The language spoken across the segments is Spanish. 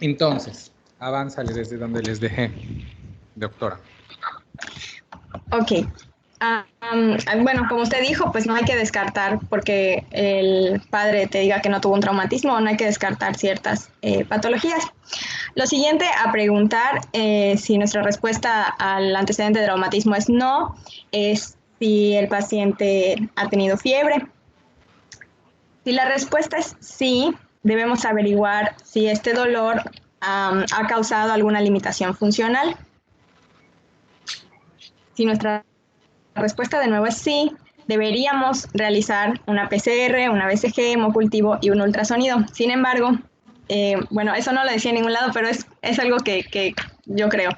Entonces, avánzale desde donde les dejé, doctora. Ok. Bueno, como usted dijo, pues no hay que descartar porque el padre te diga que no tuvo un traumatismo, no hay que descartar ciertas patologías. Lo siguiente a preguntar, si nuestra respuesta al antecedente de traumatismo es no, es si el paciente ha tenido fiebre. Si la respuesta es sí, debemos averiguar si este dolor ha causado alguna limitación funcional. Si nuestra respuesta de nuevo es sí, deberíamos realizar una PCR, una BCG, hemocultivo y un ultrasonido. Sin embargo, bueno, eso no lo decía en ningún lado, pero es algo que yo creo.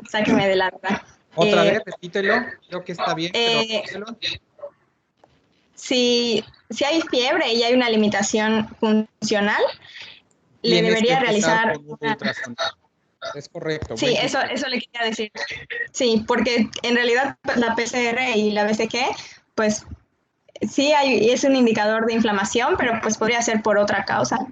Sáqueme de la duda. Otra vez, repítelo. Creo que está bien, pero repítelo. Si hay fiebre y hay una limitación funcional, le Tienes que debería empezar realizar con un ultrasonido. Es correcto. Sí, Buen criterio. eso le quería decir. Sí, porque en realidad la PCR y la BCG, pues sí es un indicador de inflamación, pero pues podría ser por otra causa.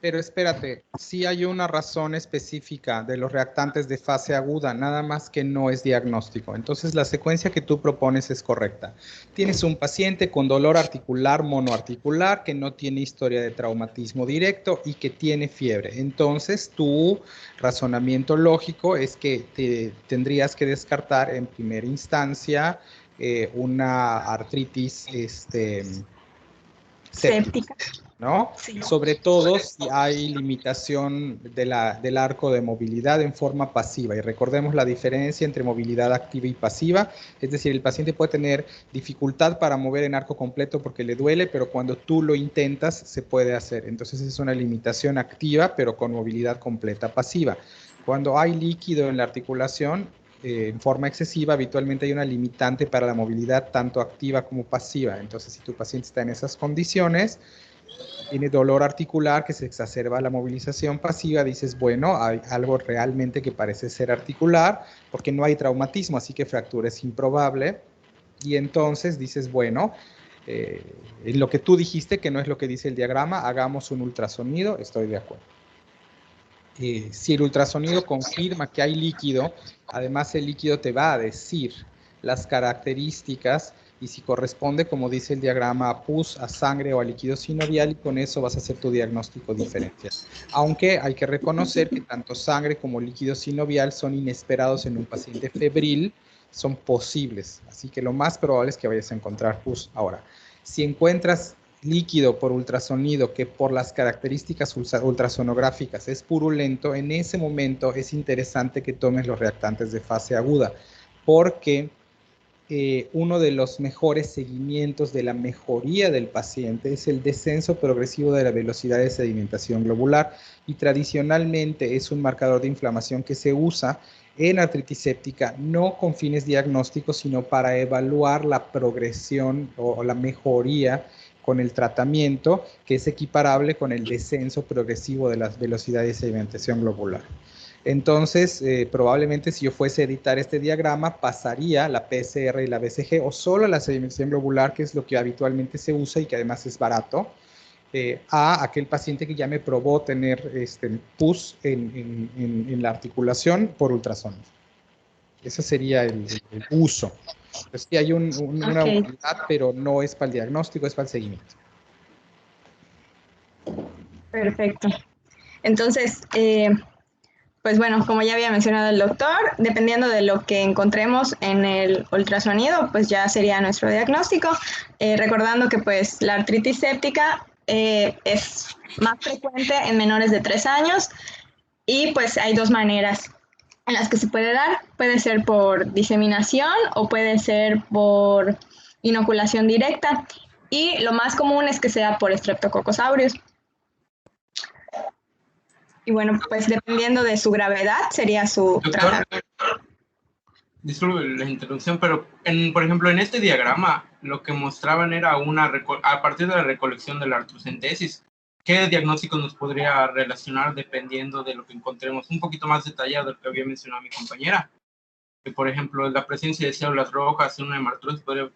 Pero espérate, sí hay una razón específica de los reactantes de fase aguda, nada más que no es diagnóstico. Entonces la secuencia que tú propones es correcta. Tienes un paciente con dolor articular monoarticular que no tiene historia de traumatismo directo y que tiene fiebre. Entonces tu razonamiento lógico es que tendrías que descartar en primera instancia una artritis séptica, Séptica. ¿no? Sí. Sobre todo si hay limitación del arco de movilidad en forma pasiva. Y recordemos la diferencia entre movilidad activa y pasiva. Es decir, el paciente puede tener dificultad para mover en arco completo porque le duele, pero cuando tú lo intentas se puede hacer. Entonces es una limitación activa, pero con movilidad completa pasiva. Cuando hay líquido en la articulación, en forma excesiva, habitualmente hay una limitante para la movilidad tanto activa como pasiva. Entonces, si tu paciente está en esas condiciones, tiene dolor articular que se exacerba la movilización pasiva, dices, bueno, hay algo realmente que parece ser articular, porque no hay traumatismo, así que fractura es improbable. Y entonces dices, bueno, en lo que tú dijiste, que no es lo que dice el diagrama, hagamos un ultrasonido, estoy de acuerdo. Si el ultrasonido confirma que hay líquido, además el líquido te va a decir las características y si corresponde, como dice el diagrama, a pus, a sangre o a líquido sinovial, y con eso vas a hacer tu diagnóstico diferencial. Aunque hay que reconocer que tanto sangre como líquido sinovial son inesperados en un paciente febril, son posibles, así que lo más probable es que vayas a encontrar pus. Ahora, si encuentras líquido por ultrasonido que por las características ultrasonográficas es purulento, en ese momento es interesante que tomes los reactantes de fase aguda, porque uno de los mejores seguimientos de la mejoría del paciente es el descenso progresivo de la velocidad de sedimentación globular y tradicionalmente es un marcador de inflamación que se usa en artritis séptica, no con fines diagnósticos, sino para evaluar la progresión o la mejoría con el tratamiento, que es equiparable con el descenso progresivo de las velocidades de sedimentación globular. Entonces, probablemente si yo fuese a editar este diagrama, pasaría la PCR y la BCG o solo la sedimentación globular, que es lo que habitualmente se usa y que además es barato, a aquel paciente que ya me probó tener pus en la articulación por ultrasonido. Ese sería el uso. Entonces, sí hay una Ok, utilidad, pero no es para el diagnóstico, es para el seguimiento. perfecto. Entonces, pues bueno, como ya había mencionado el doctor, dependiendo de lo que encontremos en el ultrasonido, pues ya sería nuestro diagnóstico. Recordando que pues la artritis séptica es más frecuente en menores de 3 años y pues hay dos maneras en las que se puede dar. Puede ser por diseminación o puede ser por inoculación directa. Y lo más común es que sea por Streptococcus aureus. Y bueno, pues dependiendo de su gravedad sería su Doctor, tratamiento. disculpe la interrupción, pero por ejemplo en este diagrama lo que mostraban era a partir de la recolección de la artrocentesis. ¿Qué diagnóstico nos podría relacionar dependiendo de lo que encontremos? Un poquito más detallado de lo que había mencionado mi compañera. Que por ejemplo la presencia de células rojas en una hemartrosis podría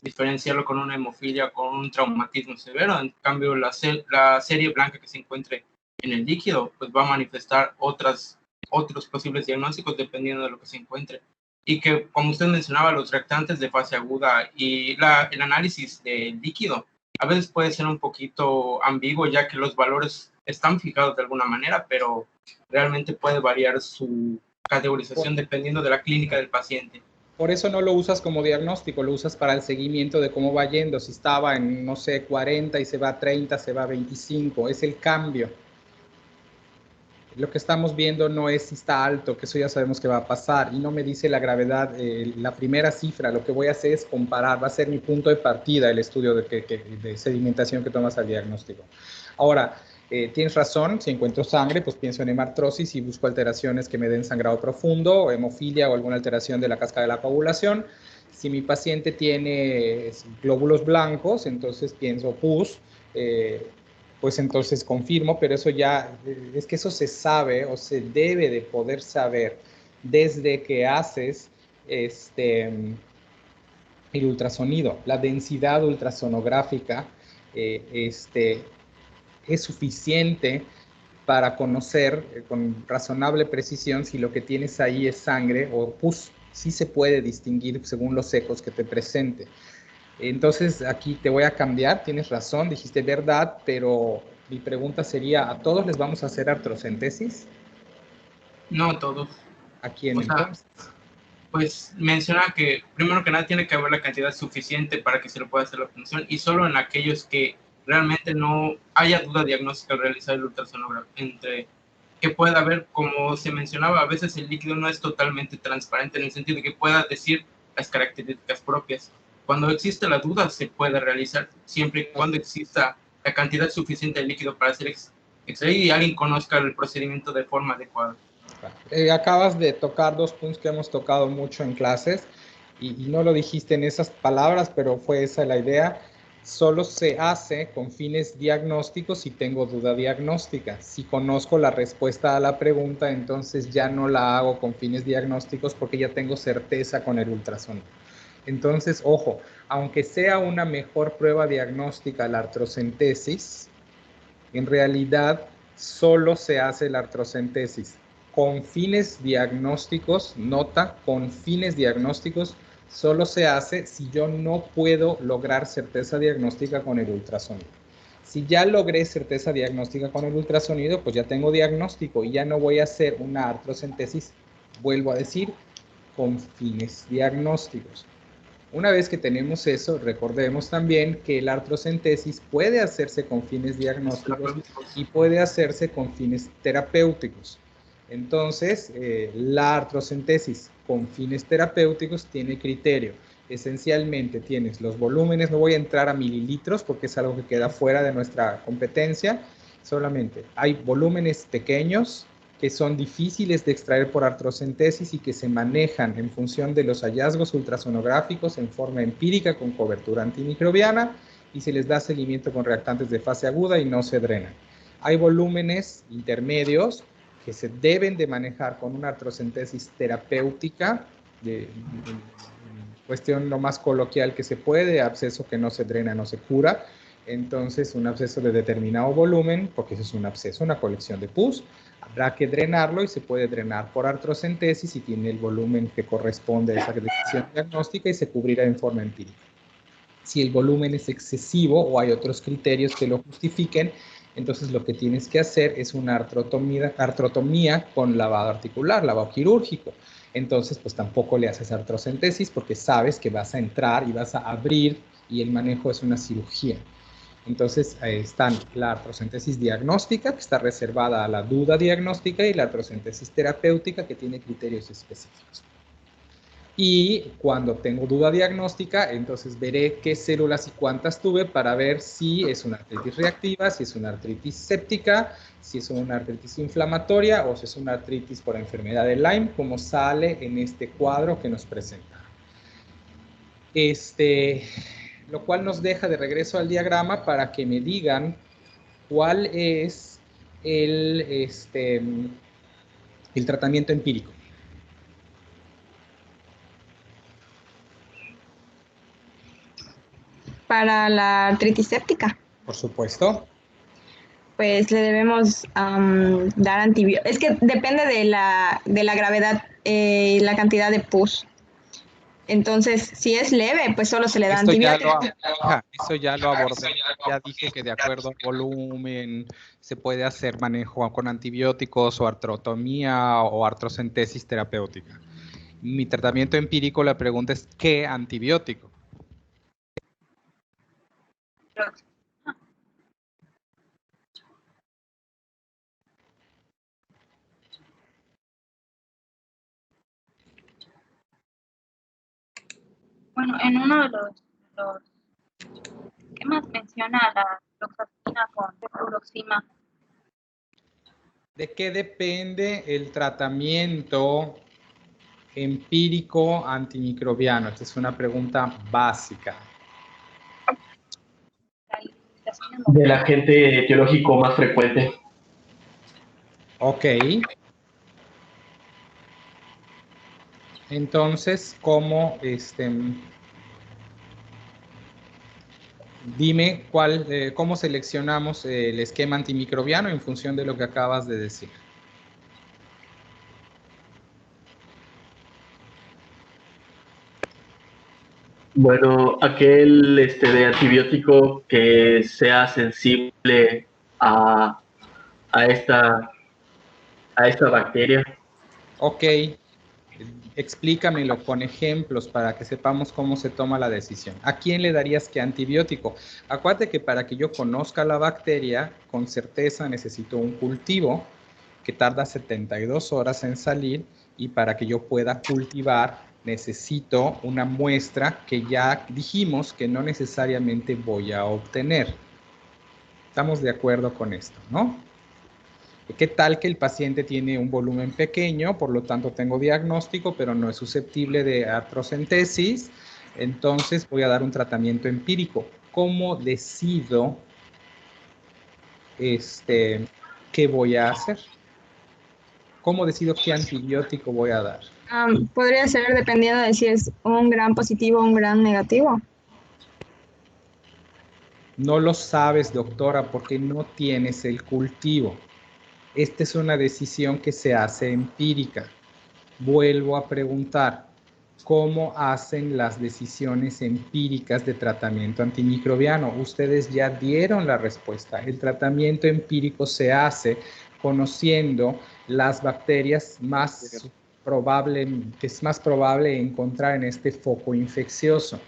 diferenciarlo con una hemofilia, con un traumatismo severo. En cambio la serie blanca que se encuentre en el líquido, pues va a manifestar otros posibles diagnósticos dependiendo de lo que se encuentre. Y que, como usted mencionaba, los reactantes de fase aguda y el análisis del líquido a veces puede ser un poquito ambiguo, ya que los valores están fijados de alguna manera, pero realmente puede variar su categorización dependiendo de la clínica del paciente. Por eso no lo usas como diagnóstico, lo usas para el seguimiento de cómo va yendo. Si estaba en, no sé, 40 y se va a 30, se va a 25, es el cambio. Lo que estamos viendo no es si está alto, que eso ya sabemos que va a pasar, y no me dice la gravedad, la primera cifra. Lo que voy a hacer es comparar, va a ser mi punto de partida el estudio de sedimentación que tomas al diagnóstico. Ahora, tienes razón, si encuentro sangre, pues pienso en hemartrosis y busco alteraciones que me den sangrado profundo, hemofilia o alguna alteración de la cascada de la coagulación. Si mi paciente tiene glóbulos blancos, entonces pienso pus, pues entonces confirmo, pero eso ya, es que eso se sabe o se debe de poder saber desde que haces el ultrasonido. La densidad ultrasonográfica es suficiente para conocer con razonable precisión si lo que tienes ahí es sangre o pus. Sí se puede distinguir según los ecos que te presente. Entonces aquí te voy a cambiar, tienes razón, dijiste verdad, pero mi pregunta sería, ¿a todos les vamos a hacer artrocentesis? No todos. ¿A quién O sea, entonces? pues menciona que primero que nada tiene que haber la cantidad suficiente para que se le pueda hacer la punción, y solo en aquellos que realmente no haya duda diagnóstica al realizar el ultrasonograma, entre que pueda haber, como se mencionaba, a veces el líquido no es totalmente transparente en el sentido de que pueda decir las características propias. Cuando existe la duda se puede realizar siempre y cuando exista la cantidad suficiente de líquido para hacer extraído y alguien conozca el procedimiento de forma adecuada. Acabas de tocar dos puntos que hemos tocado mucho en clases y no lo dijiste en esas palabras, pero fue esa la idea. Solo se hace con fines diagnósticos si tengo duda diagnóstica. Si conozco la respuesta a la pregunta, entonces ya no la hago con fines diagnósticos porque ya tengo certeza con el ultrasonido. Entonces, ojo, aunque sea una mejor prueba diagnóstica la artrocentesis, en realidad solo se hace la artrocentesis con fines diagnósticos, nota, con fines diagnósticos, solo se hace si yo no puedo lograr certeza diagnóstica con el ultrasonido. Si ya logré certeza diagnóstica con el ultrasonido, pues ya tengo diagnóstico y ya no voy a hacer una artrocentesis, vuelvo a decir, con fines diagnósticos. Una vez que tenemos eso, recordemos también que la artrocentesis puede hacerse con fines diagnósticos y puede hacerse con fines terapéuticos. Entonces, la artrocentesis con fines terapéuticos tiene criterio. Esencialmente tienes los volúmenes, no voy a entrar a mililitros porque es algo que queda fuera de nuestra competencia, solamente hay volúmenes pequeños que son difíciles de extraer por artrocentesis y que se manejan en función de los hallazgos ultrasonográficos en forma empírica con cobertura antimicrobiana y se les da seguimiento con reactantes de fase aguda y no se drenan. Hay volúmenes intermedios que se deben de manejar con una artrocentesis terapéutica, de cuestión lo más coloquial que se puede, absceso que no se drena, no se cura. Entonces, un absceso de determinado volumen, porque eso es un absceso, una colección de pus, habrá que drenarlo y se puede drenar por artrocentesis si tiene el volumen que corresponde a esa decisión diagnóstica y se cubrirá en forma empírica. Si el volumen es excesivo o hay otros criterios que lo justifiquen, entonces lo que tienes que hacer es una artrotomía con lavado articular, lavado quirúrgico. Entonces, pues tampoco le haces artrocentesis porque sabes que vas a entrar y vas a abrir y el manejo es una cirugía. Entonces, están la artrocentesis diagnóstica, que está reservada a la duda diagnóstica, y la artrocentesis terapéutica, que tiene criterios específicos. Y cuando tengo duda diagnóstica, entonces veré qué células y cuántas tuve para ver si es una artritis reactiva, si es una artritis séptica, si es una artritis inflamatoria o si es una artritis por enfermedad de Lyme, como sale en este cuadro que nos presenta. Lo cual nos deja de regreso al diagrama para que me digan cuál es el tratamiento empírico. Para la artritis séptica, Por supuesto. pues le debemos dar antibiótico. Es que depende de la gravedad y la cantidad de pus. Entonces, si es leve, pues solo se le da antibiótico. Eso ya lo abordé. Ya dije que de acuerdo al volumen se puede hacer manejo con antibióticos o artrotomía o artrocentesis terapéutica. Mi tratamiento empírico, la pregunta es, ¿qué antibiótico? Bueno, en uno de los ¿qué más menciona la fluoxetina con fluoxima? ¿De qué depende el tratamiento empírico antimicrobiano? Esta es una pregunta básica. Del agente etiológico más frecuente. Ok. Entonces, dime cómo seleccionamos el esquema antimicrobiano en función de lo que acabas de decir. Bueno, aquel de antibiótico que sea sensible a esta bacteria. Ok, explícamelo con ejemplos para que sepamos cómo se toma la decisión. ¿A quién le darías qué antibiótico? Acuérdate que para que yo conozca la bacteria, con certeza necesito un cultivo que tarda 72 horas en salir, y para que yo pueda cultivar necesito una muestra que ya dijimos que no necesariamente voy a obtener. Estamos de acuerdo con esto, ¿no? ¿Qué tal que el paciente tiene un volumen pequeño, por lo tanto tengo diagnóstico, pero no es susceptible de artrocentesis? Entonces voy a dar un tratamiento empírico. ¿Cómo decido qué voy a hacer? ¿Cómo decido qué antibiótico voy a dar? Podría ser dependiendo de si es un gran positivo o un gran negativo. No lo sabes, doctora, porque no tienes el cultivo. Esta es una decisión que se hace empírica. Vuelvo a preguntar, ¿cómo hacen las decisiones empíricas de tratamiento antimicrobiano? Ustedes ya dieron la respuesta. El tratamiento empírico se hace conociendo las bacterias que es más probable encontrar en este foco infeccioso.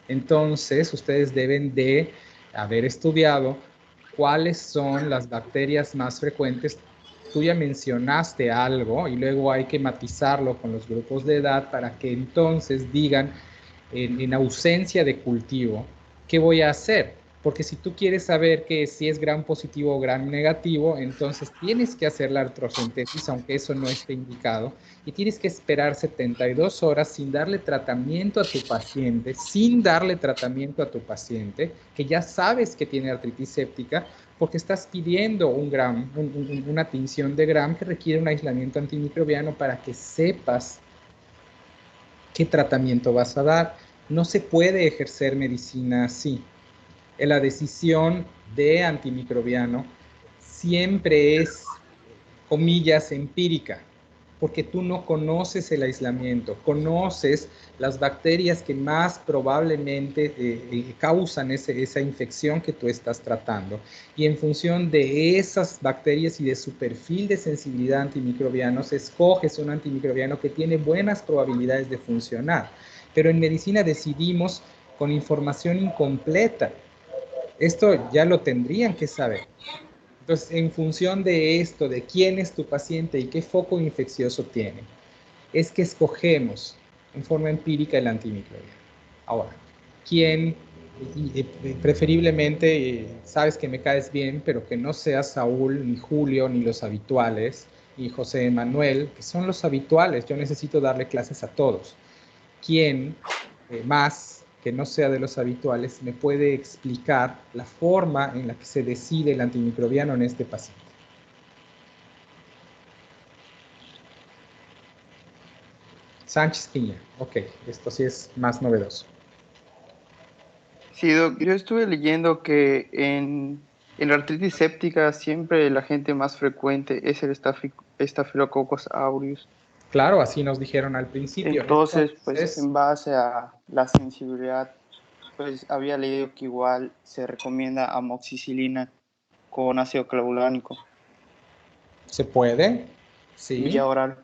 Entonces, ustedes deben de haber estudiado cuáles son las bacterias más frecuentes. Tú ya mencionaste algo y luego hay que matizarlo con los grupos de edad para que entonces digan, en ausencia de cultivo, ¿qué voy a hacer? Porque si tú quieres saber que si es gram positivo o gram negativo, entonces tienes que hacer la artrocentesis, aunque eso no esté indicado, y tienes que esperar 72 horas sin darle tratamiento a tu paciente, que ya sabes que tiene artritis séptica, porque estás pidiendo una tinción de gram que requiere un aislamiento antimicrobiano para que sepas qué tratamiento vas a dar. No se puede ejercer medicina así. La decisión de antimicrobiano siempre es, comillas, empírica, porque tú no conoces el aislamiento, conoces las bacterias que más probablemente causan esa infección que tú estás tratando. Y en función de esas bacterias y de su perfil de sensibilidad a antimicrobianos, escoges un antimicrobiano que tiene buenas probabilidades de funcionar. Pero en medicina decidimos con información incompleta. Esto ya lo tendrían que saber. Entonces, en función de esto, de quién es tu paciente y qué foco infeccioso tiene, es que escogemos en forma empírica el antimicrobiano. Ahora, ¿quién? Preferiblemente, sabes que me caes bien, pero que no sea Saúl, ni Julio, ni los habituales, y José Manuel, que son los habituales. Yo necesito darle clases a todos. ¿Quién más que no sea de los habituales me puede explicar la forma en la que se decide el antimicrobiano en este paciente? Sánchez Piña. Ok, esto sí es más novedoso. Sí, Doc, yo estuve leyendo que en En la artritis séptica siempre el agente más frecuente es el Staphylococcus aureus. Claro, así nos dijeron al principio. Entonces, pues Entonces, en base a la sensibilidad, pues había leído que igual se recomienda amoxicilina con ácido clavulánico, ¿se puede? Sí. vía oral.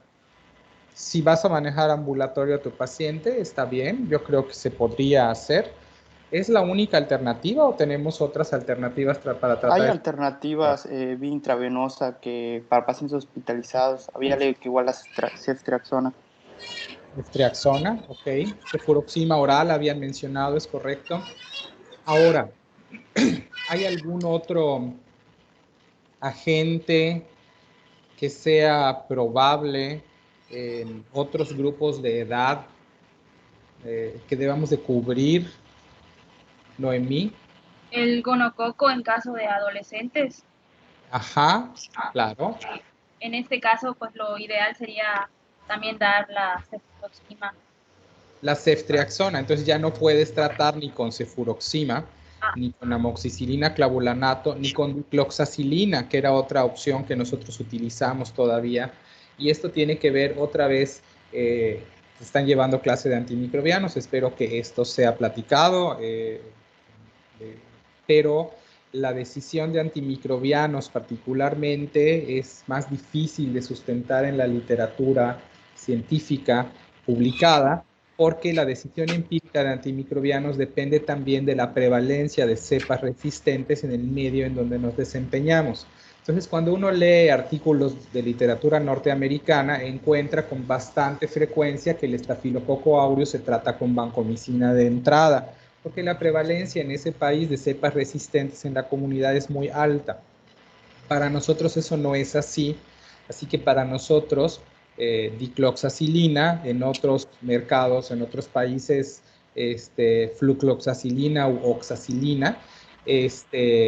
Si vas a manejar ambulatorio a tu paciente, está bien. Yo creo que se podría hacer. ¿Es la única alternativa o tenemos otras alternativas para tratar? Hay alternativas vía intravenosa que para pacientes hospitalizados, había leído que igual la ceftriaxona. Ceftriaxona, ok. Cefuroxima oral habían mencionado, es correcto. Ahora, ¿hay algún otro agente que sea probable en otros grupos de edad que debamos de cubrir, Noemí? El gonococo en caso de adolescentes. Ajá, claro. En este caso, pues lo ideal sería también dar la cefuroxima. La ceftriaxona, entonces ya no puedes tratar ni con cefuroxima, ni con amoxicilina, clavulanato, ni con dicloxacilina, que era otra opción que nosotros utilizamos todavía. Y esto tiene que ver otra vez, están llevando clase de antimicrobianos, espero que esto sea platicado, pero la decisión de antimicrobianos particularmente es más difícil de sustentar en la literatura científica publicada, porque la decisión empírica de antimicrobianos depende también de la prevalencia de cepas resistentes en el medio en donde nos desempeñamos. Entonces, cuando uno lee artículos de literatura norteamericana, encuentra con bastante frecuencia que el estafilococo aureus se trata con vancomicina de entrada, porque la prevalencia en ese país de cepas resistentes en la comunidad es muy alta. Para nosotros eso no es así, así que para nosotros dicloxacilina, en otros mercados, en otros países, flucloxacilina u oxacilina,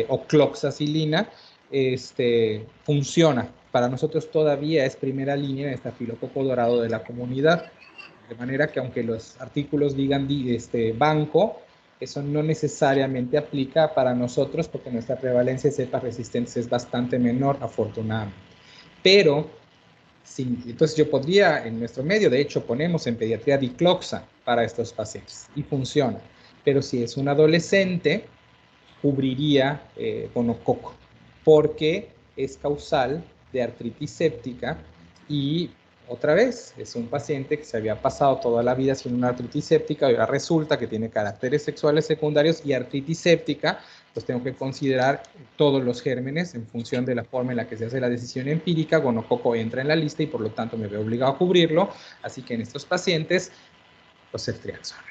o cloxacilina, funciona. Para nosotros todavía es primera línea en estafilococo dorado de la comunidad. De manera que aunque los artículos digan banco, eso no necesariamente aplica para nosotros porque nuestra prevalencia de cepas resistentes es bastante menor, afortunadamente. Pero, sí, entonces yo podría, en nuestro medio, de hecho, ponemos en pediatría dicloxa para estos pacientes y funciona. Pero si es un adolescente, cubriría gonococo porque es causal de artritis séptica y otra vez, es un paciente que se había pasado toda la vida sin una artritis séptica y ahora resulta que tiene caracteres sexuales secundarios y artritis séptica, pues tengo que considerar todos los gérmenes en función de la forma en la que se hace la decisión empírica. Gonococo entra en la lista y por lo tanto me veo obligado a cubrirlo, así que en estos pacientes, pues ceftriaxona,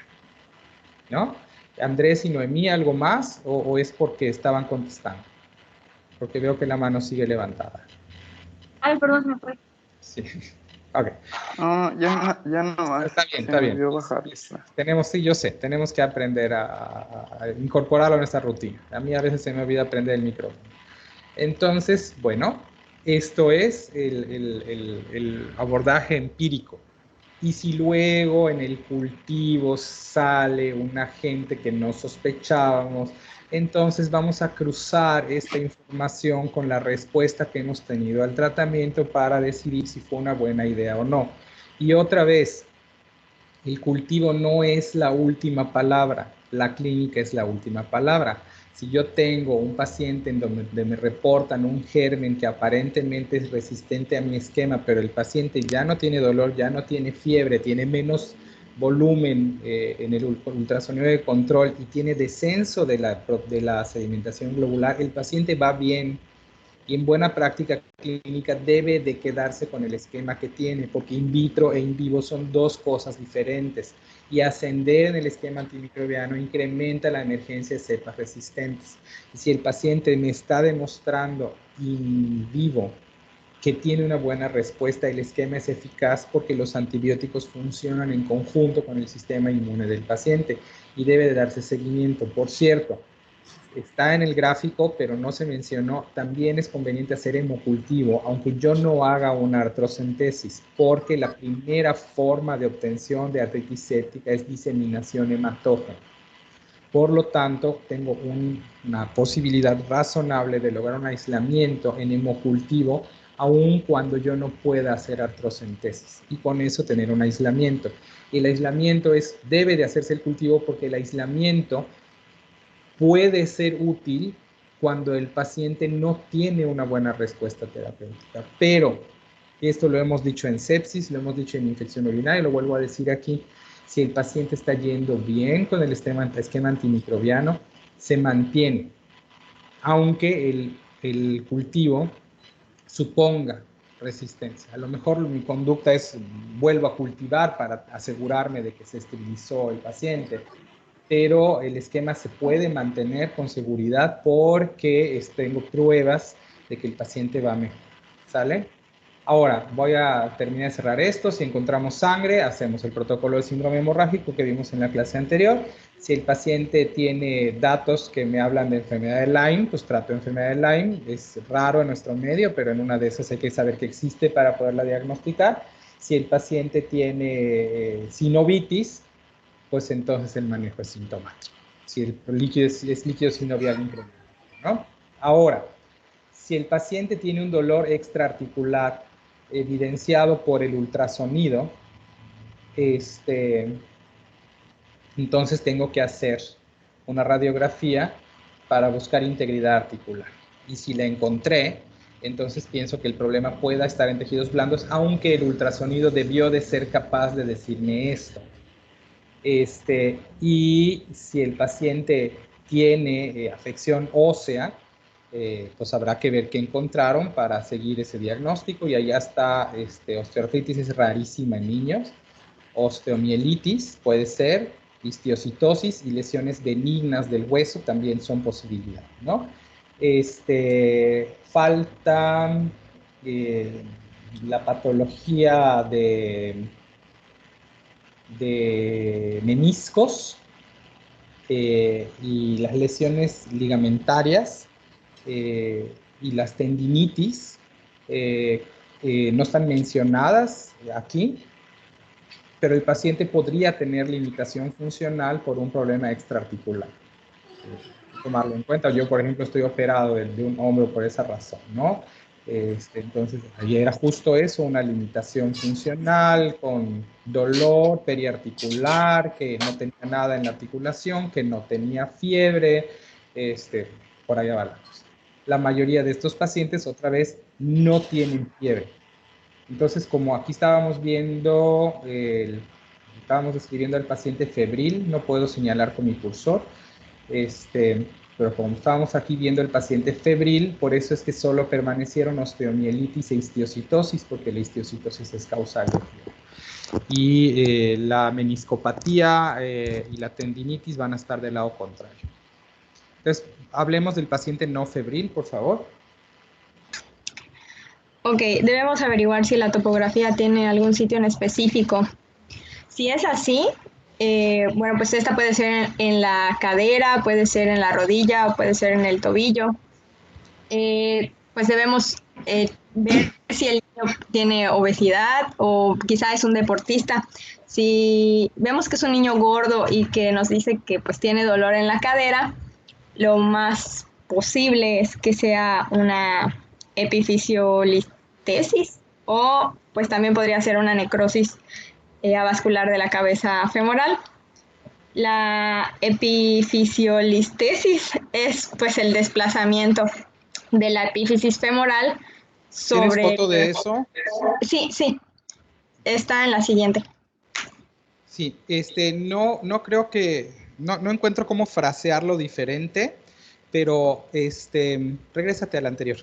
¿no? Andrés y Noemí, ¿algo más o es porque estaban contestando? Porque veo que la mano sigue levantada. Ay, perdón, se me fue. Sí. Ok. No, ya no más. Está bien, Se está me bien. olvidó bajar. Tenemos, sí, yo sé, tenemos que aprender a incorporarlo a nuestra rutina. A mí a veces se me olvida prender el micrófono. Entonces, bueno, esto es el abordaje empírico. Y si luego en el cultivo sale un agente que no sospechábamos, entonces vamos a cruzar esta información con la respuesta que hemos tenido al tratamiento para decidir si fue una buena idea o no. Y otra vez, el cultivo no es la última palabra, la clínica es la última palabra. Si yo tengo un paciente en donde me reportan un germen que aparentemente es resistente a mi esquema, pero el paciente ya no tiene dolor, ya no tiene fiebre, tiene menos volumen en el ultrasonido de control y tiene descenso de la sedimentación globular, el paciente va bien. Y en buena práctica clínica debe de quedarse con el esquema que tiene, porque in vitro e in vivo son dos cosas diferentes. Y ascender en el esquema antimicrobiano incrementa la emergencia de cepas resistentes. Y si el paciente me está demostrando in vivo que tiene una buena respuesta, el esquema es eficaz porque los antibióticos funcionan en conjunto con el sistema inmune del paciente y debe de darse seguimiento. Por cierto, está en el gráfico, pero no se mencionó, también es conveniente hacer hemocultivo, aunque yo no haga una artrocentesis, porque la primera forma de obtención de artritis séptica es diseminación hematógena. Por lo tanto, tengo una posibilidad razonable de lograr un aislamiento en hemocultivo, aun cuando yo no pueda hacer artrocentesis, y con eso tener un aislamiento. El aislamiento debe de hacerse el cultivo porque el aislamiento puede ser útil cuando el paciente no tiene una buena respuesta terapéutica. Pero esto lo hemos dicho en sepsis, lo hemos dicho en infección urinaria, y lo vuelvo a decir aquí. Si el paciente está yendo bien con el esquema antimicrobiano, se mantiene, aunque el cultivo suponga resistencia. A lo mejor mi conducta es vuelvo a cultivar para asegurarme de que se esterilizó el paciente, pero el esquema se puede mantener con seguridad porque tengo pruebas de que el paciente va mejor. ¿Sale? Ahora, voy a terminar de cerrar esto. Si encontramos sangre, hacemos el protocolo de síndrome hemorrágico que vimos en la clase anterior. Si el paciente tiene datos que me hablan de enfermedad de Lyme, pues trato de enfermedad de Lyme. Es raro en nuestro medio, pero en una de esas hay que saber que existe para poderla diagnosticar. Si el paciente tiene sinovitis, pues entonces el manejo es sintomático. Si el líquido es líquido sinovial incremental, ¿no? Ahora, si el paciente tiene un dolor extraarticular evidenciado por el ultrasonido, entonces tengo que hacer una radiografía para buscar integridad articular. Y si la encontré, entonces pienso que el problema pueda estar en tejidos blandos, aunque el ultrasonido debió de ser capaz de decirme esto. Y si el paciente tiene afección ósea, pues habrá que ver qué encontraron para seguir ese diagnóstico. Y allá está, osteoartritis es rarísima en niños, osteomielitis puede ser, histiocytosis y lesiones benignas del hueso también son posibilidades, ¿no? Falta la patología de meniscos y las lesiones ligamentarias y las tendinitis no están mencionadas aquí, pero el paciente podría tener limitación funcional por un problema extraarticular. Tomarlo en cuenta. Yo, por ejemplo, estoy operado de un hombro por esa razón, ¿no? Entonces, ahí era justo eso, una limitación funcional con dolor periarticular, que no tenía nada en la articulación, que no tenía fiebre, por allá va la cosa. La mayoría de estos pacientes, otra vez, no tienen fiebre. Entonces, como aquí estábamos viendo, estábamos describiendo al paciente febril, no puedo señalar con mi cursor, pero como estábamos aquí viendo el paciente febril, por eso es que solo permanecieron osteomielitis e histiocytosis, porque la histiocytosis es causal de fiebre. Y la meniscopatía y la tendinitis van a estar del lado contrario. Entonces, hablemos del paciente no febril, por favor. Ok, debemos averiguar si la topografía tiene algún sitio en específico. Si es así, bueno, pues esta puede ser en la cadera, puede ser en la rodilla o puede ser en el tobillo. Pues debemos ver si el niño tiene obesidad o quizá es un deportista. Si vemos que es un niño gordo y que nos dice que pues tiene dolor en la cadera, lo más posible es que sea una epifisiolistesis o pues también podría ser una necrosis avascular de la cabeza femoral. La epifisiolistesis es pues el desplazamiento de la epífisis femoral sobre... ¿Tienes foto de eso? Sí, sí. Está en la siguiente. Sí, no creo que... No encuentro cómo frasearlo diferente, pero regrésate a la anterior.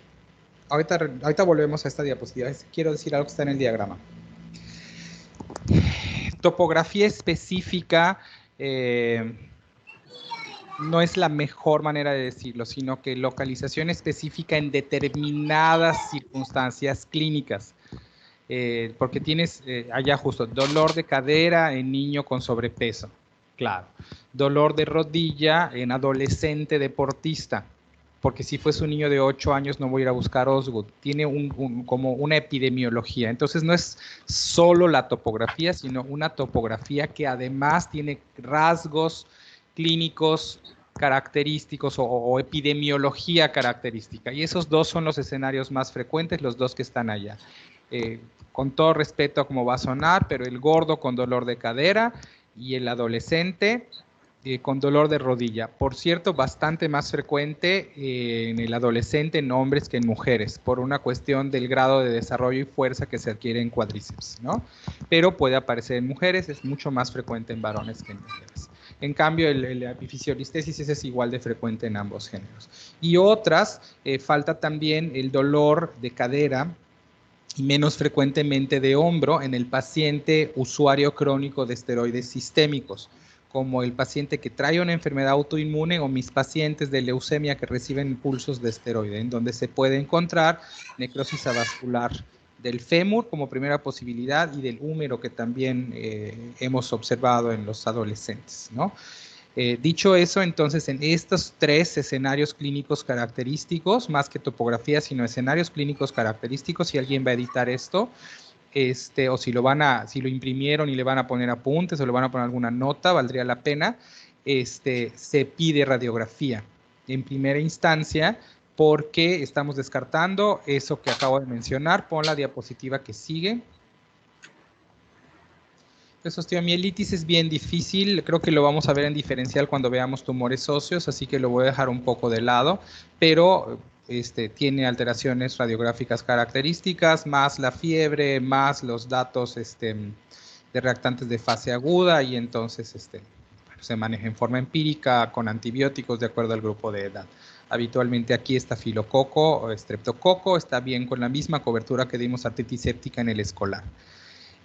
Ahorita volvemos a esta diapositiva. Quiero decir algo que está en el diagrama. Topografía específica no es la mejor manera de decirlo, sino que localización específica en determinadas circunstancias clínicas. Porque tienes allá justo dolor de cadera en niño con sobrepeso, claro. Dolor de rodilla en adolescente deportista, porque si fuese un niño de 8 años no voy a ir a buscar Osgood. Tiene como una epidemiología. Entonces no es solo la topografía, sino una topografía que además tiene rasgos clínicos característicos o epidemiología característica. Y esos dos son los escenarios más frecuentes, los dos que están allá. Con todo respeto a cómo va a sonar, pero el gordo con dolor de cadera y el adolescente con dolor de rodilla. Por cierto, bastante más frecuente en el adolescente en hombres que en mujeres, por una cuestión del grado de desarrollo y fuerza que se adquiere en cuádriceps, ¿no? Pero puede aparecer en mujeres, es mucho más frecuente en varones que en mujeres. En cambio, la epifisiolistesis es igual de frecuente en ambos géneros. Y otras, falta también el dolor de cadera, y menos frecuentemente de hombro en el paciente usuario crónico de esteroides sistémicos, como el paciente que trae una enfermedad autoinmune o mis pacientes de leucemia que reciben impulsos de esteroide, en donde se puede encontrar necrosis avascular del fémur como primera posibilidad y del húmero que también hemos observado en los adolescentes, ¿no? Dicho eso, entonces, en estos tres escenarios clínicos característicos, más que topografía, sino escenarios clínicos característicos, si alguien va a editar esto, o si lo imprimieron y le van a poner apuntes o le van a poner alguna nota, valdría la pena, se pide radiografía en primera instancia, porque estamos descartando eso que acabo de mencionar. Pon la diapositiva que sigue. Osteomielitis es bien difícil, creo que lo vamos a ver en diferencial cuando veamos tumores óseos, así que lo voy a dejar un poco de lado, pero tiene alteraciones radiográficas características, más la fiebre, más los datos de reactantes de fase aguda, y entonces se maneja en forma empírica con antibióticos de acuerdo al grupo de edad. Habitualmente aquí estafilococo o estreptococo, está bien con la misma cobertura que dimos artritis séptica en el escolar.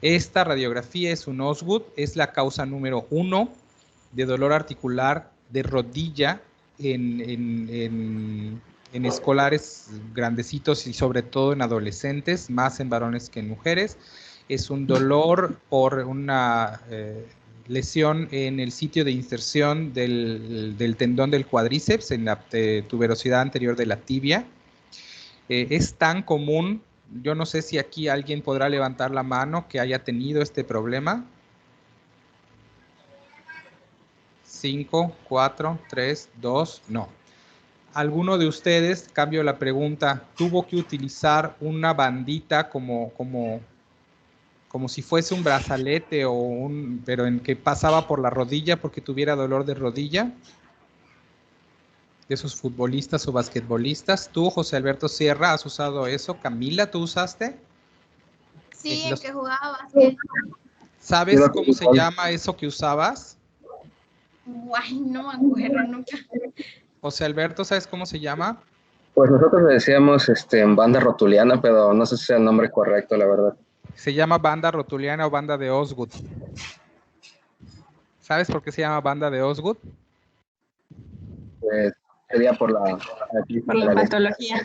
Esta radiografía es un Osgood, es la causa número 1 de dolor articular de rodilla en escolares grandecitos y sobre todo en adolescentes, más en varones que en mujeres. Es un dolor por una lesión en el sitio de inserción del tendón del cuádriceps, en la tuberosidad anterior de la tibia. Es tan común. Yo no sé si aquí alguien podrá levantar la mano que haya tenido este problema. 5, 4, 3, 2, no. ¿Alguno de ustedes, cambio la pregunta, tuvo que utilizar una bandita como si fuese un brazalete pero en que pasaba por la rodilla porque tuviera dolor de rodilla? De esos futbolistas o basquetbolistas. ¿Tú, José Alberto Sierra, has usado eso? Camila, ¿tú usaste? Sí, en que jugaba básquet. ¿Sabes cómo se llama eso que usabas? Guay, no me acuerdo nunca. José Alberto, ¿sabes cómo se llama? Pues nosotros le decíamos banda rotuliana, pero no sé si sea el nombre correcto, la verdad. Se llama banda rotuliana o banda de Osgood. ¿Sabes por qué se llama banda de Osgood? Pues sería por la patología.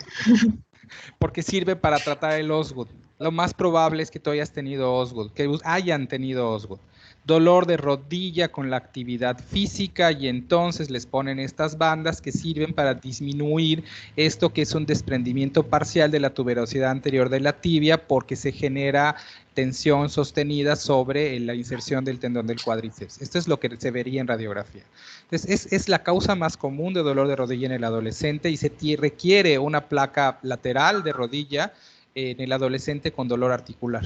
Porque sirve para tratar el Osgood. Lo más probable es que tú hayas tenido Osgood, que hayan tenido Osgood. Dolor de rodilla con la actividad física, y entonces les ponen estas bandas que sirven para disminuir esto que es un desprendimiento parcial de la tuberosidad anterior de la tibia, porque se genera tensión sostenida sobre la inserción del tendón del cuádriceps. Esto es lo que se vería en radiografía. Entonces, es la causa más común de dolor de rodilla en el adolescente, y se requiere una placa lateral de rodilla en el adolescente con dolor articular.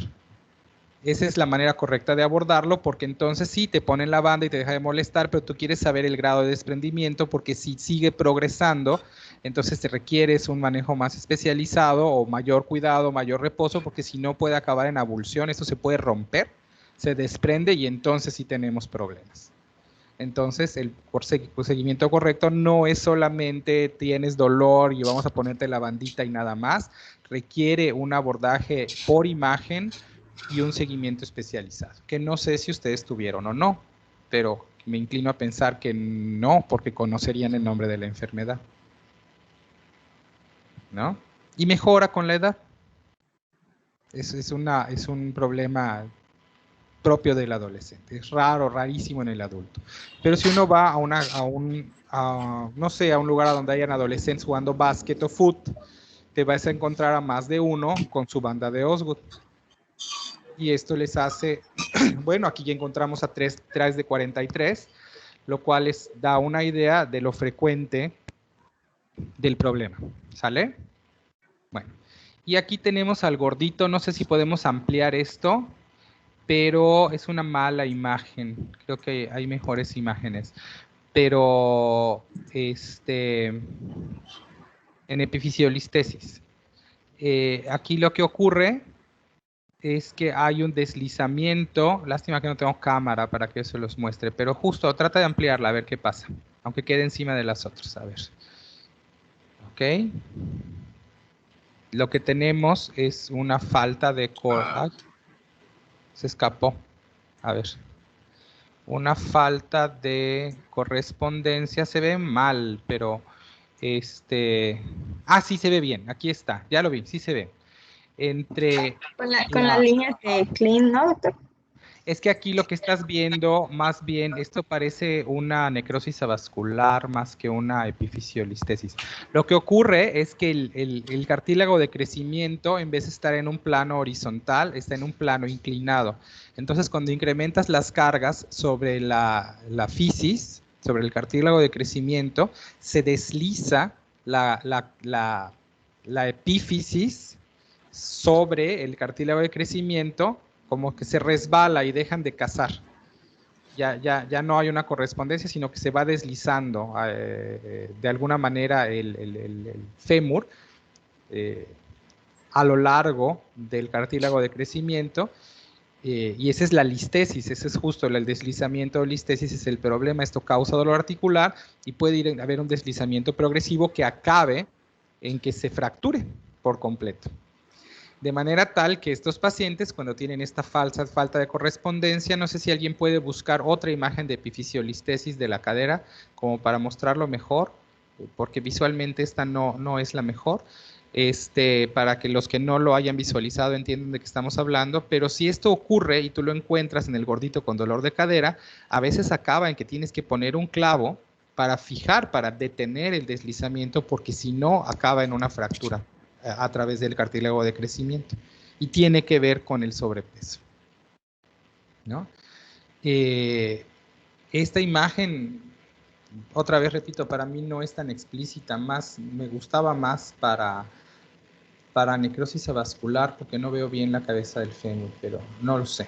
Esa es la manera correcta de abordarlo, porque entonces sí, te ponen la banda y te deja de molestar, pero tú quieres saber el grado de desprendimiento, porque si sigue progresando, entonces te requieres un manejo más especializado o mayor cuidado, mayor reposo, porque si no puede acabar en avulsión. Esto se puede romper, se desprende, y entonces sí tenemos problemas. Entonces, el seguimiento correcto no es solamente tienes dolor y vamos a ponerte la bandita y nada más. Requiere un abordaje por imagen y un seguimiento especializado, que no sé si ustedes tuvieron o no, pero me inclino a pensar que no, porque conocerían el nombre de la enfermedad, ¿no? Y mejora con la edad. Es un problema propio del adolescente. Es raro, rarísimo en el adulto. Pero si uno va a un lugar donde hayan adolescentes jugando básquet o fútbol, te vas a encontrar a más de uno con su banda de Osgood. Y esto les hace, bueno, aquí ya encontramos a 3 de 43. lo cual da una idea de lo frecuente del problema. ¿Sale? Bueno, y aquí tenemos al gordito. No sé si podemos ampliar esto, pero es una mala imagen. Creo que hay mejores imágenes. Pero, en epifisiolistesis. Aquí lo que ocurre es que hay un deslizamiento. Lástima que no tengo cámara para que se los muestre, pero justo trata de ampliarla a ver qué pasa, aunque quede encima de las otras, a ver. Ok. Lo que tenemos es una falta de... Ay, se escapó. A ver. Una falta de correspondencia. Se ve mal, pero... Ah, sí se ve bien. Aquí está. Ya lo vi. Sí se ve. Con las líneas de Klein, ¿no, doctor? Es que aquí lo que estás viendo, más bien, esto parece una necrosis avascular más que una epifisiolistesis. Lo que ocurre es que el cartílago de crecimiento, en vez de estar en un plano horizontal, está en un plano inclinado. Entonces, cuando incrementas las cargas sobre la fisis, sobre el cartílago de crecimiento, se desliza la epífisis sobre el cartílago de crecimiento, como que se resbala y dejan de cazar. Ya no hay una correspondencia, sino que se va deslizando de alguna manera el fémur a lo largo del cartílago de crecimiento, y esa es la listesis. Ese es justo el deslizamiento o listesis, es el problema. Esto causa dolor articular y puede haber un deslizamiento progresivo que acabe en que se fracture por completo. De manera tal que estos pacientes, cuando tienen esta falta de correspondencia, no sé si alguien puede buscar otra imagen de epifisiolistesis de la cadera, como para mostrarlo mejor, porque visualmente esta no es la mejor, para que los que no lo hayan visualizado entiendan de qué estamos hablando. Pero si esto ocurre y tú lo encuentras en el gordito con dolor de cadera, a veces acaba en que tienes que poner un clavo para fijar, para detener el deslizamiento, porque si no, acaba en una fractura a través del cartílago de crecimiento, y tiene que ver con el sobrepeso, ¿no? Esta imagen, otra vez repito, para mí no es tan explícita, me gustaba más para necrosis avascular, porque no veo bien la cabeza del fémur, pero no lo sé.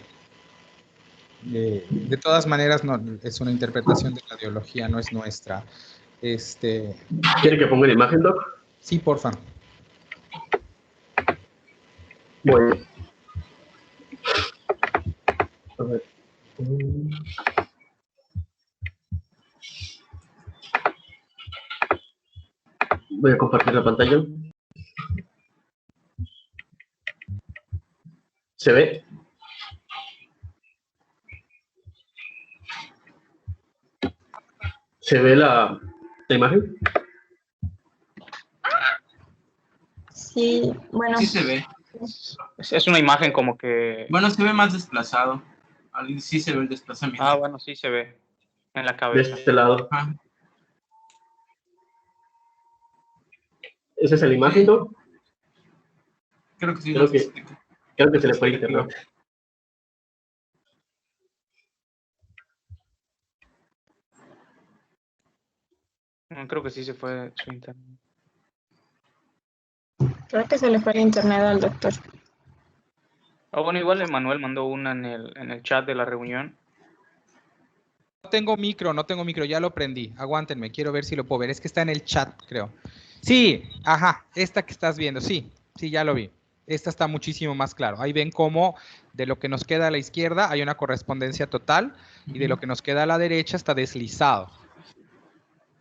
De todas maneras, no, es una interpretación de radiología, no es nuestra. ¿Quiere que ponga la imagen, Doc? Sí, por favor. Bueno. A ver. Voy a compartir la pantalla. ¿Se ve? ¿Se ve la imagen? Sí, bueno. Sí se ve. Es una imagen como que... Bueno, se ve más desplazado. Sí se ve el desplazamiento. Ah, bueno, sí se ve en la cabeza. De este lado. Ah. ¿Esa es la imagen, ¿no? Creo que sí. Creo que se le fue internet. Creo que sí se fue su internet. Creo que se le fue el internet al doctor. Bueno, igual Emanuel mandó una en el chat de la reunión. No tengo micro, ya lo prendí. Aguántenme, quiero ver si lo puedo ver. Es que está en el chat, creo. Sí, ajá, esta que estás viendo, sí, ya lo vi. Esta está muchísimo más claro. Ahí ven cómo de lo que nos queda a la izquierda hay una correspondencia total, y de lo que nos queda a la derecha está deslizado.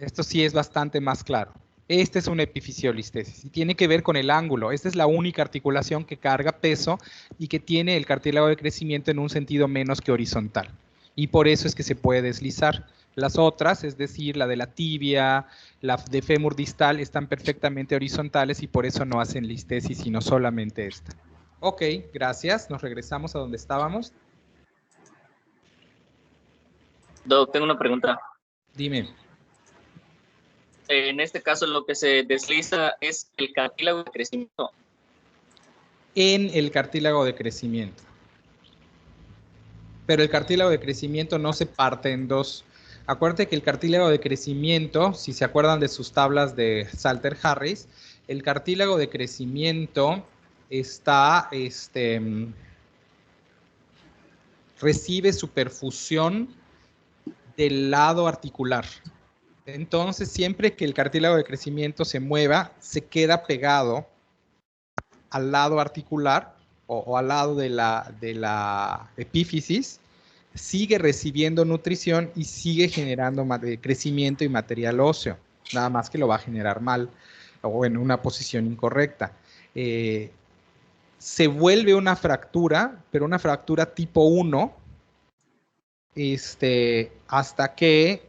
Esto sí es bastante más claro. Esta es una epifisiolistesis y tiene que ver con el ángulo. Esta es la única articulación que carga peso y que tiene el cartílago de crecimiento en un sentido menos que horizontal. Y por eso es que se puede deslizar. Las otras, es decir, la de la tibia, la de fémur distal, están perfectamente horizontales y por eso no hacen listesis, sino solamente esta. Ok, gracias. Nos regresamos a donde estábamos. Doc, tengo una pregunta. Dime. En este caso, lo que se desliza es el cartílago de crecimiento. En el cartílago de crecimiento. Pero el cartílago de crecimiento no se parte en dos. Acuérdate que el cartílago de crecimiento, si se acuerdan de sus tablas de Salter-Harris, el cartílago de crecimiento está, recibe su perfusión del lado articular. Entonces, siempre que el cartílago de crecimiento se mueva, se queda pegado al lado articular o al lado de la epífisis, sigue recibiendo nutrición y sigue generando crecimiento y material óseo, nada más que lo va a generar mal o en una posición incorrecta. Se vuelve una fractura, pero una fractura tipo 1, hasta que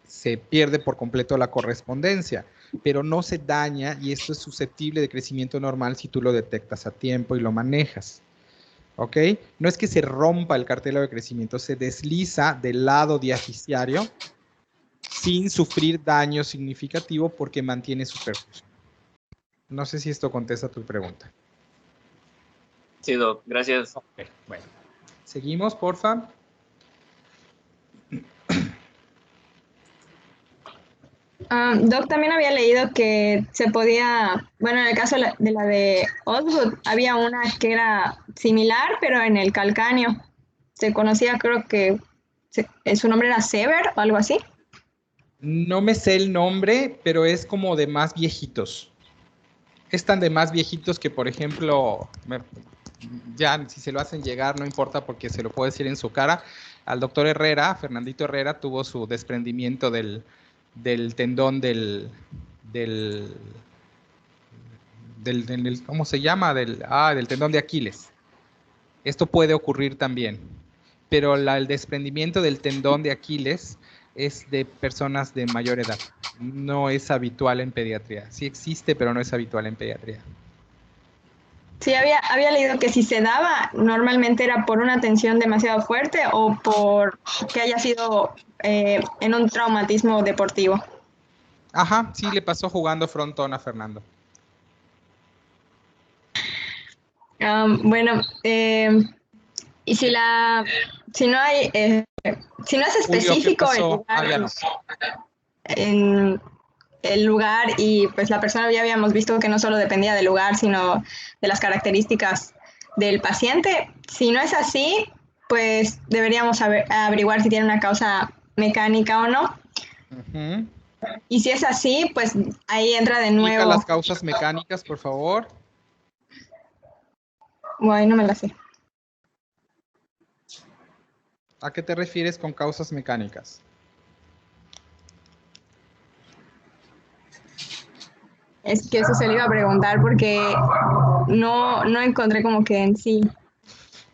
se pierde por completo la correspondencia, pero no se daña y esto es susceptible de crecimiento normal si tú lo detectas a tiempo y lo manejas. ¿Ok? No es que se rompa el cartílago de crecimiento, se desliza del lado diafisiario sin sufrir daño significativo porque mantiene su perfusión. No sé si esto contesta tu pregunta. Sí, Doc, gracias. Okay, bueno. Seguimos, porfa. Doc, también había leído que se podía, bueno, en el caso de la de Osgood, había una que era similar, pero en el calcáneo. Se conocía, creo que su nombre era Sever o algo así. No me sé el nombre, pero es como de más viejitos. Es tan de más viejitos que, por ejemplo, ya si se lo hacen llegar, no importa porque se lo puedo decir en su cara. Al doctor Herrera, Fernandito Herrera, tuvo su desprendimiento del tendón del ¿cómo se llama? Del tendón de Aquiles. Esto puede ocurrir también, pero el desprendimiento del tendón de Aquiles es de personas de mayor edad. No es habitual en pediatría. Sí existe, pero no es habitual en pediatría. Sí, había leído que si se daba, normalmente era por una tensión demasiado fuerte o por que haya sido en un traumatismo deportivo. Ajá, sí le pasó jugando frontón a Fernando. Bueno, y si no es específico Julio, en el lugar y pues la persona ya habíamos visto que no solo dependía del lugar, sino de las características del paciente. Si no es así, pues deberíamos averiguar si tiene una causa mecánica o no. Uh-huh. Y si es así, pues ahí entra de nuevo. Explica las causas mecánicas, por favor. Bueno, no me la sé. ¿A qué te refieres con causas mecánicas? Es que eso se le iba a preguntar porque no encontré como que en sí.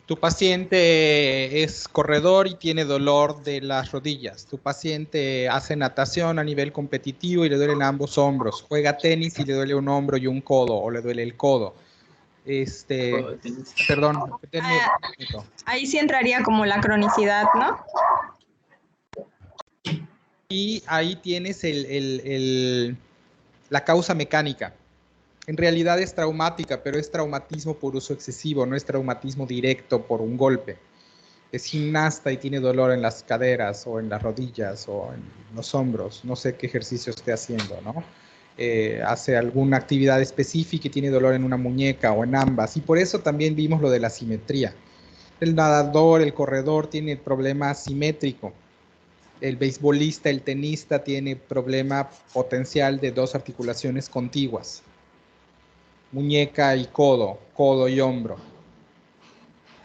Tu paciente es corredor y tiene dolor de las rodillas. Tu paciente hace natación a nivel competitivo y le duelen ambos hombros. Juega tenis y le duele un hombro y un codo o le duele el codo. Perdón. Ahí sí entraría como la cronicidad, ¿no? Y ahí tienes la causa mecánica. En realidad es traumática, pero es traumatismo por uso excesivo, no es traumatismo directo por un golpe. Es gimnasta y tiene dolor en las caderas o en las rodillas o en los hombros. No sé qué ejercicio esté haciendo, ¿no? Hace alguna actividad específica y tiene dolor en una muñeca o en ambas. Y por eso también vimos lo de la simetría. El nadador, el corredor tiene problema simétrico. El beisbolista, el tenista tiene problema potencial de dos articulaciones contiguas. Muñeca y codo, codo y hombro.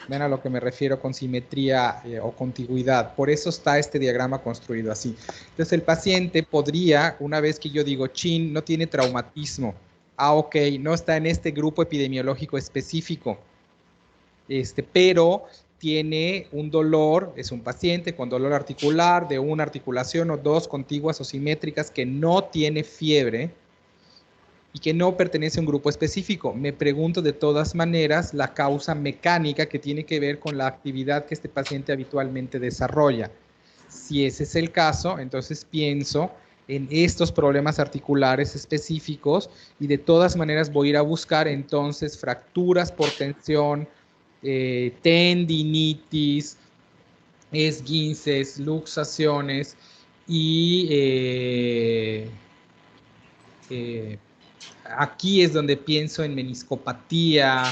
Ven a lo que me refiero con simetría o contigüidad. Por eso está este diagrama construido así. Entonces el paciente podría, una vez que yo digo, chin, no tiene traumatismo. Ok, no está en este grupo epidemiológico específico. Pero tiene un dolor, es un paciente con dolor articular de una articulación o dos contiguas o simétricas que no tiene fiebre y que no pertenece a un grupo específico. Me pregunto de todas maneras la causa mecánica que tiene que ver con la actividad que este paciente habitualmente desarrolla. Si ese es el caso, entonces pienso en estos problemas articulares específicos y de todas maneras voy a ir a buscar entonces fracturas por tensión, tendinitis, esguinces, luxaciones Y aquí es donde pienso en meniscopatía,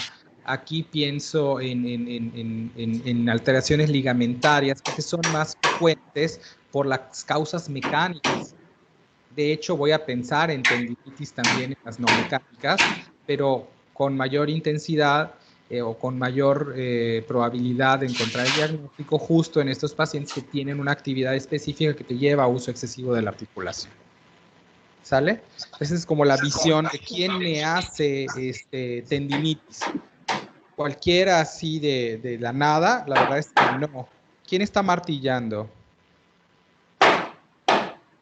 aquí pienso en alteraciones ligamentarias, que son más frecuentes por las causas mecánicas. De hecho, voy a pensar en tendinitis también en las no mecánicas, pero con mayor intensidad o con mayor probabilidad de encontrar el diagnóstico justo en estos pacientes que tienen una actividad específica que te lleva a uso excesivo de la articulación. ¿Sale? Esa es como la visión de quién me hace tendinitis. Cualquiera así de la nada, la verdad es que no. ¿Quién está martillando?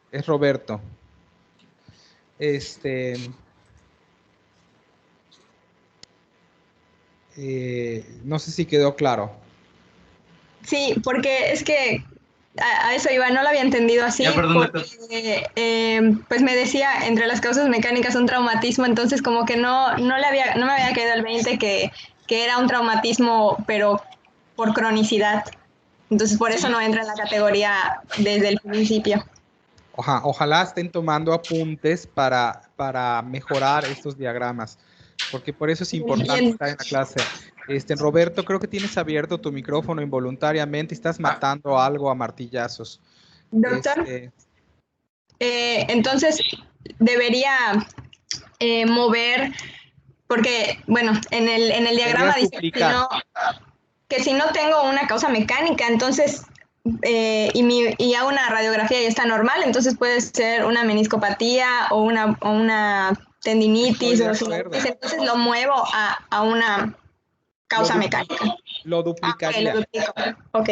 Es Roberto. No sé si quedó claro. Sí, porque es que a eso iba, no lo había entendido así, Ya, perdón, porque pues me decía entre las causas mecánicas un traumatismo, entonces como que no me había caído el 20 que era un traumatismo, pero por cronicidad. Entonces por eso no entra en la categoría desde el principio. Ojalá estén tomando apuntes para mejorar estos diagramas, porque por eso es importante estar en la clase. Roberto, creo que tienes abierto tu micrófono involuntariamente y estás matando algo a martillazos. Doctor, entonces debería mover, porque, bueno, en el diagrama dice que si no tengo una causa mecánica, entonces, y hago una radiografía y está normal, entonces puede ser una meniscopatía o una tendinitis, entonces lo muevo a una causa mecánica. Lo duplicaría. Lo duplico. Ok.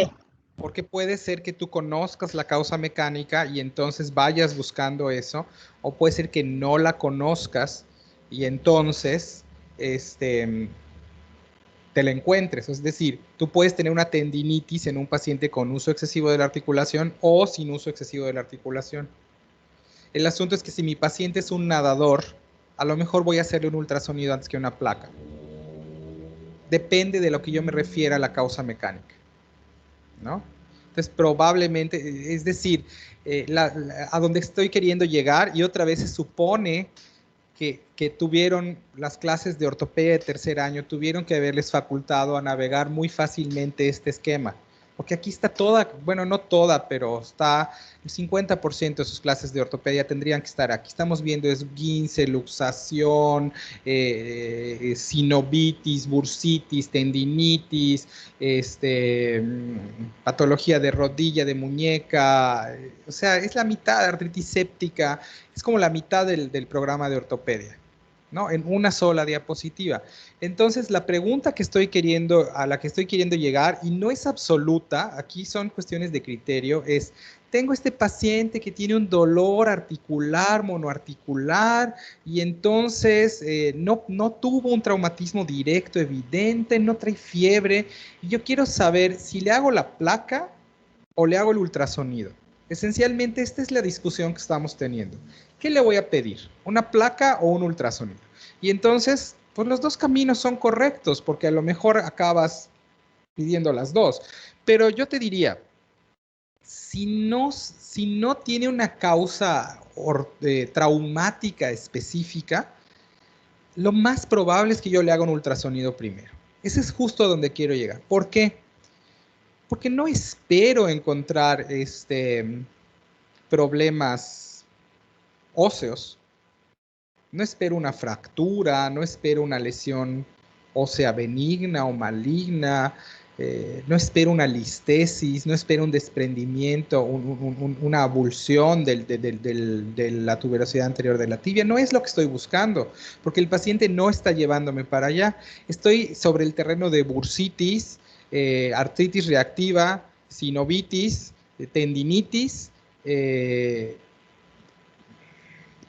Porque puede ser que tú conozcas la causa mecánica y entonces vayas buscando eso, o puede ser que no la conozcas y entonces te la encuentres. Es decir, tú puedes tener una tendinitis en un paciente con uso excesivo de la articulación o sin uso excesivo de la articulación. El asunto es que si mi paciente es un nadador, a lo mejor voy a hacerle un ultrasonido antes que una placa. Depende de lo que yo me refiera a la causa mecánica, ¿no? Entonces, probablemente, es decir, a donde estoy queriendo llegar, y otra vez se supone que tuvieron las clases de ortopedia de tercer año, tuvieron que haberles facultado a navegar muy fácilmente este esquema. Porque aquí está toda, bueno, no toda, pero está el 50% de sus clases de ortopedia tendrían que estar aquí. Estamos viendo esguince, luxación, sinovitis, bursitis, tendinitis, patología de rodilla, de muñeca. O sea, es la mitad de artritis séptica, es como la mitad del programa de ortopedia, ¿no? En una sola diapositiva. Entonces, la pregunta a la que estoy queriendo llegar, y no es absoluta, aquí son cuestiones de criterio, es, tengo este paciente que tiene un dolor articular, monoarticular, y entonces no tuvo un traumatismo directo, evidente, no trae fiebre, y yo quiero saber si le hago la placa o le hago el ultrasonido. Esencialmente, esta es la discusión que estamos teniendo. ¿Qué le voy a pedir? ¿Una placa o un ultrasonido? Y entonces, pues los dos caminos son correctos, porque a lo mejor acabas pidiendo las dos. Pero yo te diría, si no tiene una causa traumática específica, lo más probable es que yo le haga un ultrasonido primero. Ese es justo a donde quiero llegar. ¿Por qué? Porque no espero encontrar problemas óseos. No espero una fractura, no espero una lesión ósea benigna o maligna, no espero una listesis, no espero un desprendimiento, una abulsión de la tuberosidad anterior de la tibia. No es lo que estoy buscando, porque el paciente no está llevándome para allá. Estoy sobre el terreno de bursitis, artritis reactiva, sinovitis, tendinitis,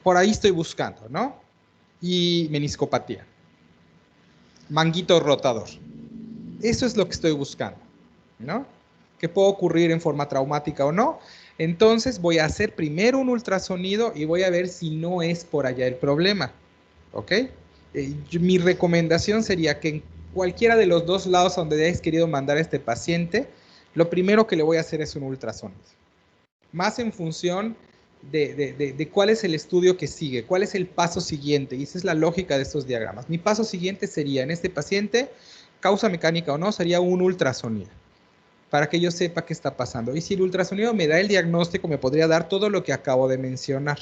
por ahí estoy buscando, ¿no? Y meniscopatía. Manguito rotador. Eso es lo que estoy buscando, ¿no? Que puede ocurrir en forma traumática o no. Entonces voy a hacer primero un ultrasonido y voy a ver si no es por allá el problema, ¿ok? Mi recomendación sería que en cualquiera de los dos lados donde hayáis querido mandar a este paciente, lo primero que le voy a hacer es un ultrasonido. más en función de cuál es el estudio que sigue, cuál es el paso siguiente, y esa es la lógica de estos diagramas. Mi paso siguiente sería, en este paciente, causa mecánica o no, sería un ultrasonido, para que yo sepa qué está pasando. Y si el ultrasonido me da el diagnóstico, me podría dar todo lo que acabo de mencionar.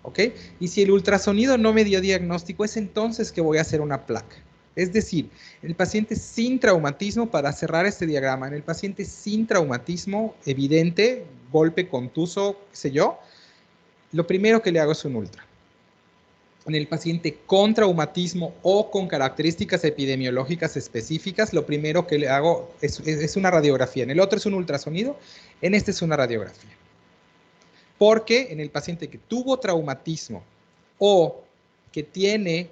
¿Ok? Y si el ultrasonido no me dio diagnóstico, es entonces que voy a hacer una placa. Es decir, el paciente sin traumatismo, para cerrar este diagrama, en el paciente sin traumatismo evidente, golpe contuso, qué sé yo, lo primero que le hago es un ultra. En el paciente con traumatismo o con características epidemiológicas específicas, lo primero que le hago es una radiografía. En el otro es un ultrasonido, en este es una radiografía. Porque en el paciente que tuvo traumatismo o que tiene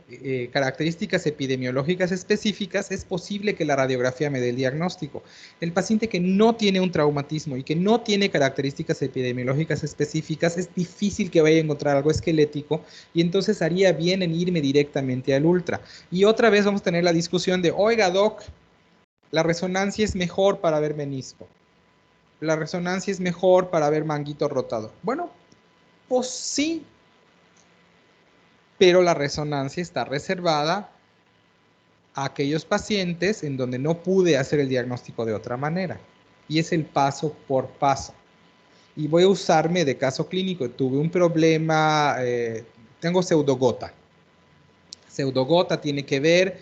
características epidemiológicas específicas, es posible que la radiografía me dé el diagnóstico. El paciente que no tiene un traumatismo y que no tiene características epidemiológicas específicas, es difícil que vaya a encontrar algo esquelético, y entonces haría bien en irme directamente al ultra. Y otra vez vamos a tener la discusión de, oiga, doc, la resonancia es mejor para ver menisco. La resonancia es mejor para ver manguito rotador. Bueno, pues sí, pero la resonancia está reservada a aquellos pacientes en donde no pude hacer el diagnóstico de otra manera. Y es el paso por paso. Y voy a usarme de caso clínico. Tuve un problema, tengo pseudogota. Pseudogota tiene que ver,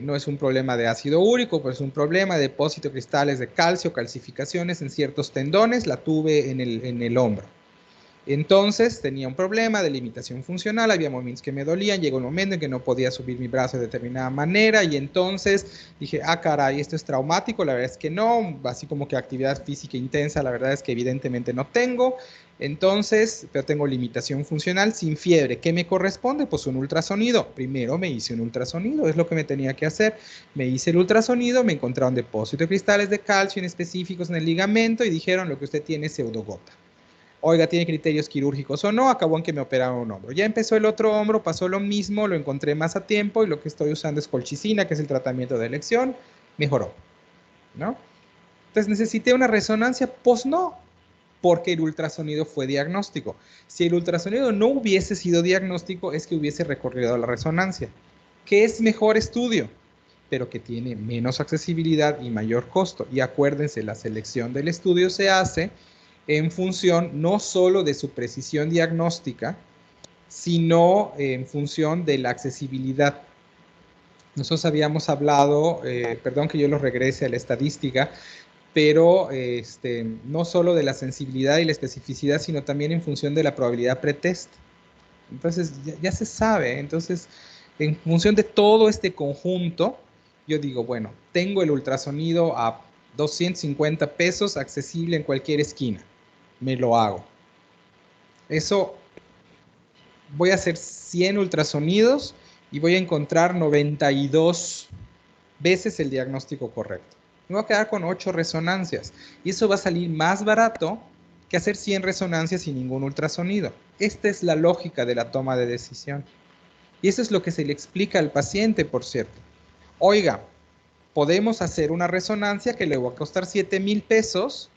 no es un problema de ácido úrico, pero es un problema de depósito de cristales de calcio, calcificaciones en ciertos tendones. La tuve en el hombro. Entonces tenía un problema de limitación funcional, había movimientos que me dolían, llegó un momento en que no podía subir mi brazo de determinada manera, y entonces dije, ah, caray, esto es traumático. La verdad es que no, así como que actividad física intensa, la verdad es que evidentemente no tengo. Entonces, pero tengo limitación funcional sin fiebre. ¿Qué me corresponde? Pues un ultrasonido. Primero me hice un ultrasonido, es lo que me tenía que hacer. Me hice el ultrasonido, me encontraron depósito de cristales de calcio en específicos en el ligamento y dijeron, lo que usted tiene es pseudogota. Oiga, ¿tiene criterios quirúrgicos o no? Acabó en que me operaron un hombro. Ya empezó el otro hombro, pasó lo mismo, lo encontré más a tiempo y lo que estoy usando es colchicina, que es el tratamiento de elección, mejoró, ¿no? Entonces, ¿necesité una resonancia? Pues no, porque el ultrasonido fue diagnóstico. Si el ultrasonido no hubiese sido diagnóstico, es que hubiese recorrido la resonancia, que es mejor estudio, pero que tiene menos accesibilidad y mayor costo. Y acuérdense, la selección del estudio se hace en función no solo de su precisión diagnóstica, sino en función de la accesibilidad. Nosotros habíamos hablado, perdón que yo lo regrese a la estadística, pero no solo de la sensibilidad y la especificidad, sino también en función de la probabilidad pretest. Entonces, ya se sabe. Entonces, en función de todo este conjunto, yo digo, bueno, tengo el ultrasonido a 250 pesos, accesible en cualquier esquina. Me lo hago. Eso, voy a hacer 100 ultrasonidos y voy a encontrar 92 veces el diagnóstico correcto. Me voy a quedar con 8 resonancias y eso va a salir más barato que hacer 100 resonancias sin ningún ultrasonido. Esta es la lógica de la toma de decisión. Y eso es lo que se le explica al paciente, por cierto. Oiga, podemos hacer una resonancia que le va a costar 7,000 pesos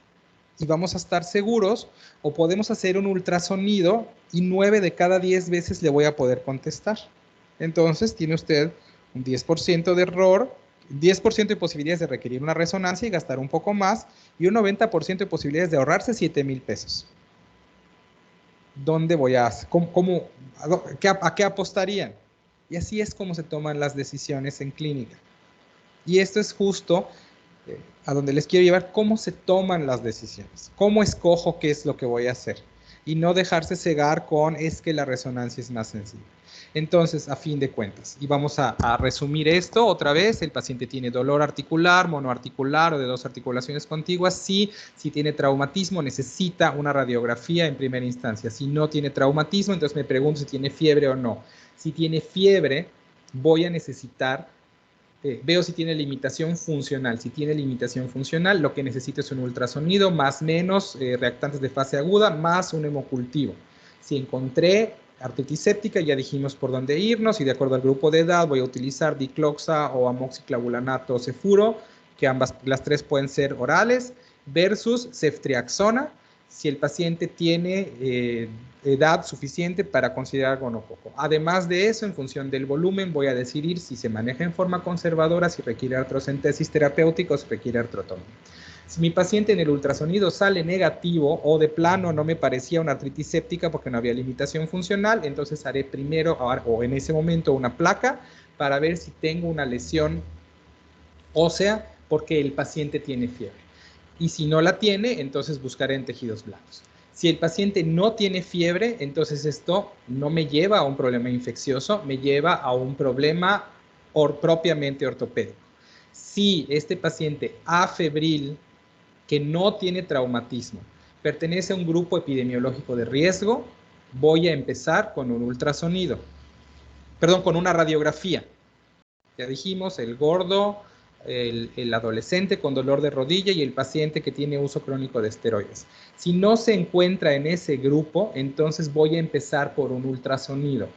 y vamos a estar seguros, o podemos hacer un ultrasonido y 9 de cada 10 veces le voy a poder contestar. Entonces tiene usted un 10% de error, 10% de posibilidades de requerir una resonancia y gastar un poco más, y un 90% de posibilidades de ahorrarse 7,000 pesos. ¿Dónde voy a hacer? ¿A qué apostarían? Y así es como se toman las decisiones en clínica. Y esto es justo a donde les quiero llevar, cómo se toman las decisiones, cómo escojo qué es lo que voy a hacer, y no dejarse cegar con es que la resonancia es más sensible. Entonces, a fin de cuentas, y vamos a resumir esto otra vez, el paciente tiene dolor articular, monoarticular o de 2 articulaciones contiguas. Si tiene traumatismo, necesita una radiografía en primera instancia. Si no tiene traumatismo, entonces me pregunto si tiene fiebre o no. Si tiene fiebre, voy a necesitar, veo si tiene limitación funcional. Si tiene limitación funcional, lo que necesito es un ultrasonido, más menos reactantes de fase aguda, más un hemocultivo. Si encontré artritis séptica, ya dijimos por dónde irnos, y de acuerdo al grupo de edad voy a utilizar dicloxa o amoxiclavulanato o cefuro, que las 3 pueden ser orales, versus ceftriaxona, si el paciente tiene edad suficiente para considerar gonococo. Además de eso, en función del volumen, voy a decidir si se maneja en forma conservadora, si requiere artrocentesis terapéutica o si requiere artrotomía. Si mi paciente en el ultrasonido sale negativo o de plano no me parecía una artritis séptica porque no había limitación funcional, entonces haré primero o en ese momento una placa para ver si tengo una lesión ósea porque el paciente tiene fiebre. Y si no la tiene, entonces buscaré en tejidos blandos. Si el paciente no tiene fiebre, entonces esto no me lleva a un problema infeccioso, me lleva a un problema propiamente ortopédico. Si este paciente afebril que no tiene traumatismo pertenece a un grupo epidemiológico de riesgo, voy a empezar con un ultrasonido. Perdón, con una radiografía. Ya dijimos, el gordo, el adolescente con dolor de rodilla y el paciente que tiene uso crónico de esteroides. Si no se encuentra en ese grupo, entonces voy a empezar por un ultrasonido.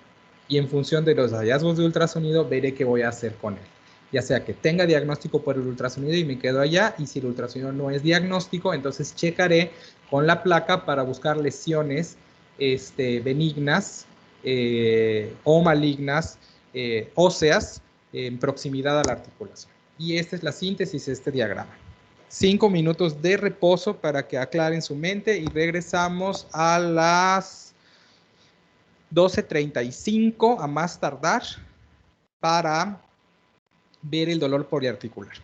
Y en función de los hallazgos de ultrasonido, veré qué voy a hacer con él. Ya sea que tenga diagnóstico por el ultrasonido y me quedo allá, y si el ultrasonido no es diagnóstico, entonces checaré con la placa para buscar lesiones benignas o malignas óseas en proximidad a la articulación. Y esta es la síntesis de este diagrama. 5 minutos de reposo para que aclaren su mente y regresamos a las 12:35 a más tardar para ver el dolor poliarticular.